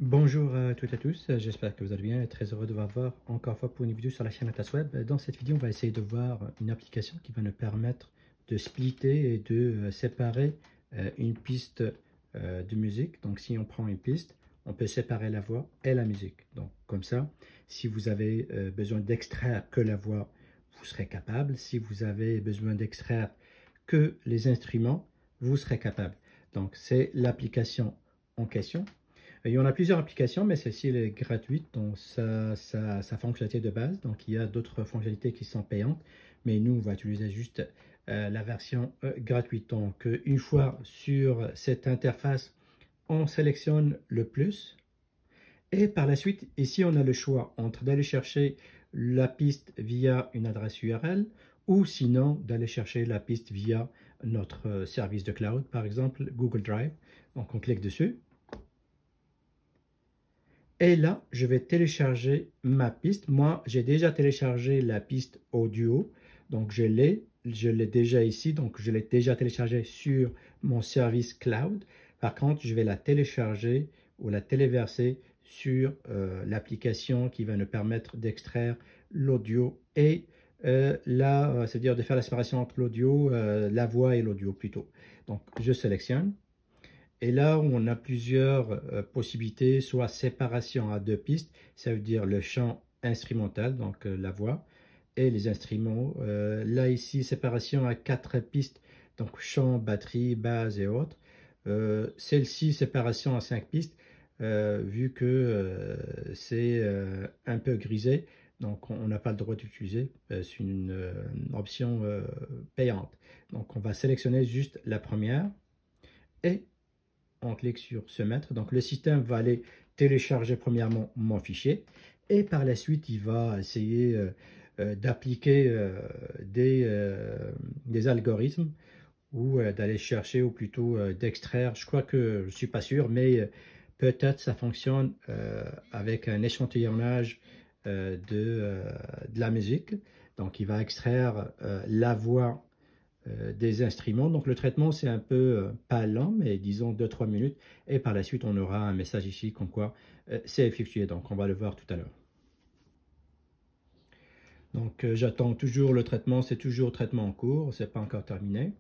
Bonjour à toutes et à tous, j'espère que vous allez bien et très heureux de vous revoir encore une fois pour une vidéo sur la chaîne AtasWeb. Dans cette vidéo, on va essayer de voir une application qui va nous permettre de splitter et de séparer une piste de musique. Donc si on prend une piste, on peut séparer la voix et la musique. Donc comme ça, si vous avez besoin d'extraire que la voix, vous serez capable. Si vous avez besoin d'extraire que les instruments, vous serez capable. Donc c'est l'application en question. Il y en a plusieurs applications, mais celle-ci elle est gratuite, donc sa fonctionnalité de base. Donc il y a d'autres fonctionnalités qui sont payantes, mais nous on va utiliser juste la version gratuite. Donc une fois sur cette interface, on sélectionne le plus. Et par la suite, ici on a le choix entre d'aller chercher la piste via une adresse URL ou sinon d'aller chercher la piste via notre service de cloud, par exemple Google Drive. Donc on clique dessus. Et là, je vais télécharger ma piste. Moi, j'ai déjà téléchargé la piste audio. Donc, je l'ai déjà ici. Donc, je l'ai déjà téléchargé sur mon service cloud. Par contre, je vais la télécharger ou la téléverser sur l'application qui va nous permettre d'extraire l'audio et c'est-à-dire de faire la séparation entre l'audio, la voix et l'audio plutôt. Donc, je sélectionne. Et là, on a plusieurs possibilités, soit séparation à deux pistes, ça veut dire le chant instrumental, donc la voix, et les instruments. Là, ici, séparation à quatre pistes, donc chant, batterie, basse et autres. Celle-ci, séparation à cinq pistes, vu que c'est un peu grisé, donc on n'a pas le droit d'utiliser, c'est une option payante. Donc on va sélectionner juste la première et on clique sur se mettre. Donc le système va aller télécharger premièrement mon fichier et par la suite il va essayer d'appliquer des algorithmes ou d'aller chercher ou plutôt d'extraire. Je crois que je ne suis pas sûr, mais peut-être ça fonctionne avec un échantillonnage de la musique. Donc il va extraire la voix des instruments. Donc le traitement c'est un peu pas lent, mais disons 2-3 minutes. Et par la suite on aura un message ici comme quoi c'est effectué. Donc on va le voir tout à l'heure. Donc j'attends toujours le traitement, c'est toujours traitement en cours, c'est pas encore terminé.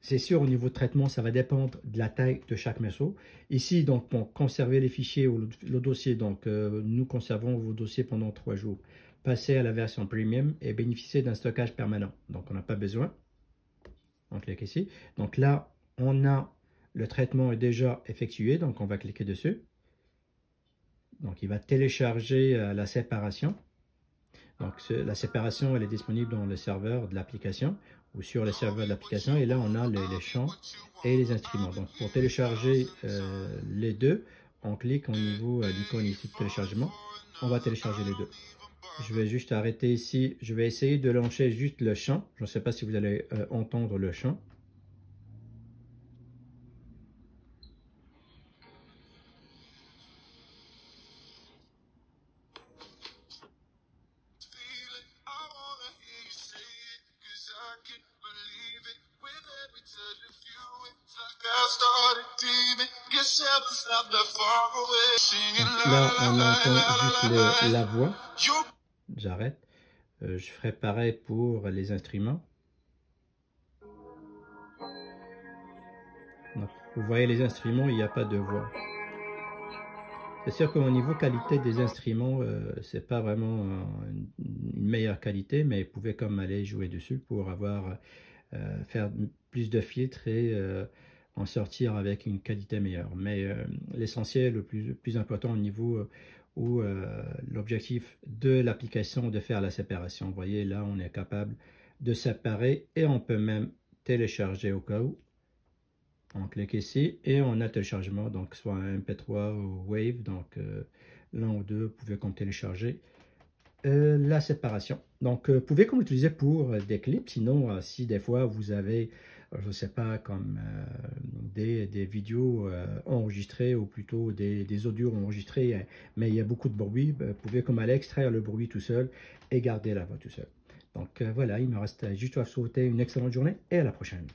C'est sûr, au niveau de traitement, ça va dépendre de la taille de chaque morceau. Ici, donc, pour conserver les fichiers ou le dossier, donc, nous conservons vos dossiers pendant 3 jours. Passez à la version premium et bénéficiez d'un stockage permanent. Donc, on n'a pas besoin. On clique ici. Donc là, on a le traitement est déjà effectué. Donc, on va cliquer dessus. Donc, il va télécharger la séparation. Donc, la séparation, elle est disponible dans le serveur de l'application ou sur le serveur de l'application. Et là, on a les chants et les instruments. Donc, pour télécharger les deux, on clique au niveau de l'icône ici de téléchargement. On va télécharger les deux. Je vais juste arrêter ici. Je vais essayer de lancer juste le chant. Je ne sais pas si vous allez entendre le chant. Donc là, on entend juste la voix. J'arrête. Je ferai pareil pour les instruments. Donc, vous voyez les instruments, il n'y a pas de voix. C'est sûr qu'au niveau qualité des instruments, c'est pas vraiment une meilleure qualité, mais vous pouvez comme aller jouer dessus pour avoir faire plus de filtres et en sortir avec une qualité meilleure. Mais l'essentiel, le plus important au niveau où l'objectif de l'application de faire la séparation. Vous voyez, là, on est capable de séparer et on peut même télécharger au cas où. On clique ici et on a le téléchargement, donc soit un MP3 ou Wave, donc l'un ou deux, vous pouvez comme télécharger la séparation. Donc, vous pouvez comme l'utiliser pour des clips, sinon si des fois vous avez, je ne sais pas, comme des vidéos enregistrées ou plutôt des audios enregistrés, mais il y a beaucoup de bruit, vous pouvez comme aller extraire le bruit tout seul et garder la voix tout seul. Donc voilà, il me reste juste à vous souhaiter une excellente journée et à la prochaine.